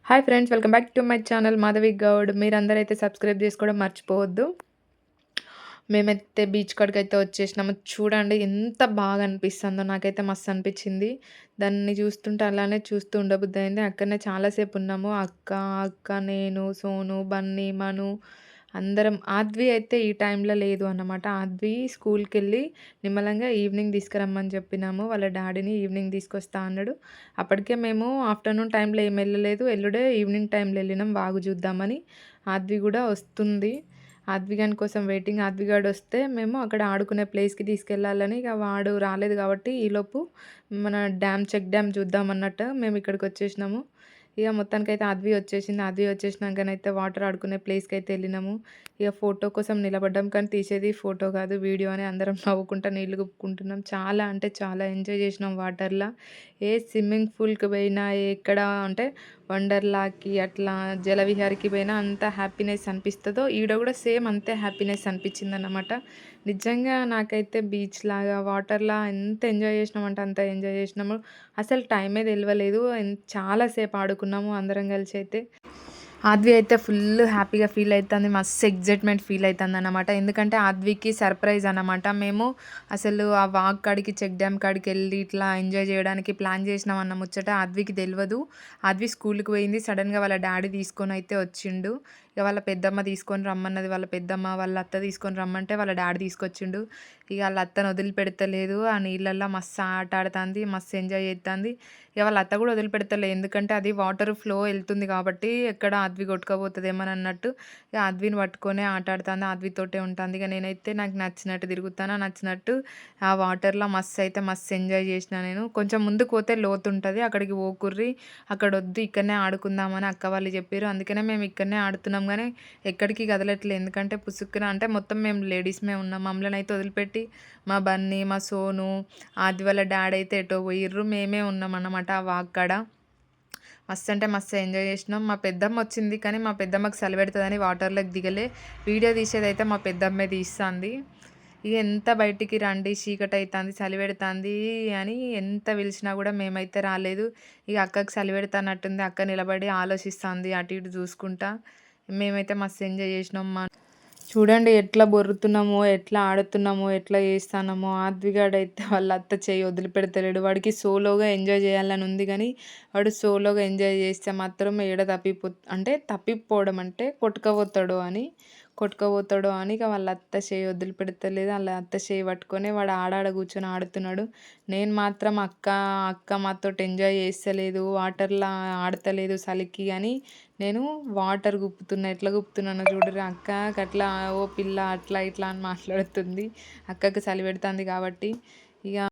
Hi friends, welcome back to my channel Madhavi Goud. మీరందరైతే subscribe చేసుకోవడం మర్చిపోవద్దు. మేమైతే బీచ్ కాడికైతే వచ్చేసినాము. చూడండి ఎంత బాగా అనిపిస్తుందో, నాకైతే మస్తు అనిపించింది. దాన్ని చూస్తుంటే అలానే చూస్తూ ఉండబుద్దయింది. అక్కడనే చాలాసేపు ఉన్నాము. అక్క, నేను, సోను, బన్నీ, మను అందరం. ఆద్వి అయితే ఈ టైంలో లేదు అన్నమాట. ఆద్వి స్కూల్‌కెళ్ళి నిమ్మలంగా ఈవినింగ్ తీసుకురమ్మని చెప్పినాము. వాళ్ళ డాడీని ఈవినింగ్ తీసుకొస్తా అన్నాడు. అప్పటికే మేము ఆఫ్టర్‌నూన్ టైంలో ఏమి వెళ్ళలేదు. ఎల్లుడే ఈవినింగ్ టైంలో వెళ్ళినాం వాగు చూద్దామని. ఆద్వి కూడా వస్తుంది. ఆద్వి గాని కోసం వెయిటింగ్. ఆద్వి గాడొస్తే మేము అక్కడ ఆడుకునే ప్లేస్‌కి తీసుకెళ్ళాలని, ఇక వాడు రాలేదు కాబట్టి ఈలోపు మన చెక్ డ్యామ్ చూద్దామన్నట్టు మేము ఇక్కడికొచ్చేసినాము. ఇక మొత్తానికైతే ఆద్వి వచ్చేసింది. ఆద్వి వచ్చేసినాకనైతే వాటర్ ఆడుకునే ప్లేస్‌కైతే వెళ్ళినాము. ఇక ఫోటో కోసం నిలబడ్డాం, కానీ తీసేది ఫోటో కాదు వీడియో అని అందరం నవ్వుకుంటా నీళ్లు గుప్పుకుంటున్నాం. చాలా అంటే చాలా ఎంజాయ్ చేసినాం వాటర్‌ల. స్విమ్మింగ్ పూల్‌కి పోయినా, ఎక్కడ అంటే వండర్‌లాకి అట్లా జలవిహార్‌కి పోయినా అంత హ్యాపీనెస్ అనిపిస్తదో, ఈడ కూడా సేమ్ అంతే హ్యాపీనెస్ అనిపించిందన్నమాట. నిజంగా నాకైతే బీచ్‌లాగా, వాటర్‌లా ఎంత ఎంజాయ్ చేసినామంటే అంత ఎంజాయ్ చేసినాము. అసలు టైమే తెలవలేదు. చాలా సేపు ఆడుకున్నాము అందరం కలిసి అయితే. ఆద్వి అయితే ఫుల్ హ్యాపీగా ఫీల్ అయితంది. మస్తు ఎక్సైట్‌మెంట్ ఫీల్ అయితందనమాట. ఎందుకంటే ఆద్వికి సర్ప్రైజ్ అనమాట. మేము అసలు ఆ వాగ్ కాడికి, చెక్ డ్యామ్ కాడికెళ్ళి ఇట్లా ఎంజాయ్ చేయడానికి ప్లాన్ చేసినామన్న ముచ్చట ఆద్వికి తెలవదు. ఆద్వి స్కూల్‌కి పోయింది. సడెన్‌గా వాళ్ళ డాడీ తీసుకొనైతే వచ్చిండు. ఇక వాళ్ళ పెద్దమ్మ తీసుకొని రమ్మన్నది. వాళ్ళ పెద్దమ్మ, వాళ్ళ అత్త తీసుకొని రమ్మంటే వాళ్ళ డాడీ తీసుకొచ్చిండు. ఇక ఆళ్ళ అత్తను వదిలిపెడతలేదు. ఆ నీళ్ళల్లో మస్తు ఆట ఆడుతాంది. మస్తు ఎంజాయ్ చేత్తాంది. ఇక వాళ్ళ అత్త కూడా వదిలిపెడతలే. ఎందుకంటే అది వాటర్ ఫ్లో ఎళ్తుంది కాబట్టి ఎక్కడ ఆద్వి కొట్టుకపోతదేమోనని అన్నట్టు ఇక ఆద్విని పట్టుకొనే ఆట ఆడుతాంది. ఆద్వితోటే ఉంటాంది. ఇక నేనైతే నాకు నచ్చినట్టు తిరుగుతాను. నచ్చినట్టు ఆ వాటర్‌లో మస్తు ఎంజాయ్ చేసినా నేను. కొంచెం ముందుకు పోతే లోతుంటది. అక్కడికి పోకుర్రి, అక్కడొద్దు ఇక్కడనే ఆడుకుందామని అక్క వాళ్ళు చెప్పిర్రు. అందుకనే మేము ఇక్కడనే ఆడుతున్నాం గానీ ఎక్కడికి కదలట్లే. ఎందుకంటే పుసుక్కున అంటే మొత్తం మేము లేడీస్‌మే ఉన్నాం. మమ్మల్నైతే వదిలిపెట్టి మా బన్నీ, మా సోను, ఆద్వి వాళ్ళ డాడీ అయితే ఎటో పోయిర్రు. మేమే ఉన్నామన్నమాట ఆ వాగు కాడ. మస్తు అంటే మస్తు ఎంజాయ్ చేసినాం. మా పెద్దమ్మ వచ్చింది, కానీ మా పెద్దమ్మకి చలి పెడతదని వాటర్‌లోకి దిగలే. వీడియో తీసేదైతే మా పెద్దమ్మే తీస్తాంది. ఇక ఎంత బయటికి రండి, చీకటైతాంది, చలి పెడతాంది అని ఎంత పిలిచినా కూడా మేమైతే రాలేదు. ఇక అక్కకి చలి పెడతానట్టుంది. అక్క నిలబడి ఆలోచిస్తాంది అటు ఇటు చూసుకుంటా. మేమైతే మస్తు ఎంజాయ్ చేసినాం. చూడండి ఎట్లా బొర్రుతున్నామో, ఎట్లా ఆడుతున్నామో, ఎట్లా చేస్తాన్నామో. ఆద్విగాడైతే వాళ్ళ అత్త చెయ్యి వదిలిపెడతలేడు. వాడికి సోలోగా ఎంజాయ్ చేయాలని ఉంది కానీ, వాడు సోలోగా ఎంజాయ్ చేస్తే మాత్రం ఏడ అంటే తప్పిపోవడం అంటే కొట్టుకపోతాడో అని ఇక వాళ్ళ అత్త చెయ్యి వదిలిపెడతలేదు. వాళ్ళ అత్త చెయ్యి పట్టుకొని వాడు ఆడాడ కూర్చొని ఆడుతున్నాడు. నేను మాత్రం అక్క మాతోటి ఎంజాయ్ చేస్తలేదు, వాటర్‌లా ఆడతలేదు చలికి అని నేను వాటర్ గుప్పుతున్నా. ఎట్లా గుప్పుతున్నానో చూడుర్రి. అట్లా ఓ పిల్ల అట్లా ఇట్లా అని మాట్లాడుతుంది. అక్కకి చలి పెడుతుంది కాబట్టి. ఇక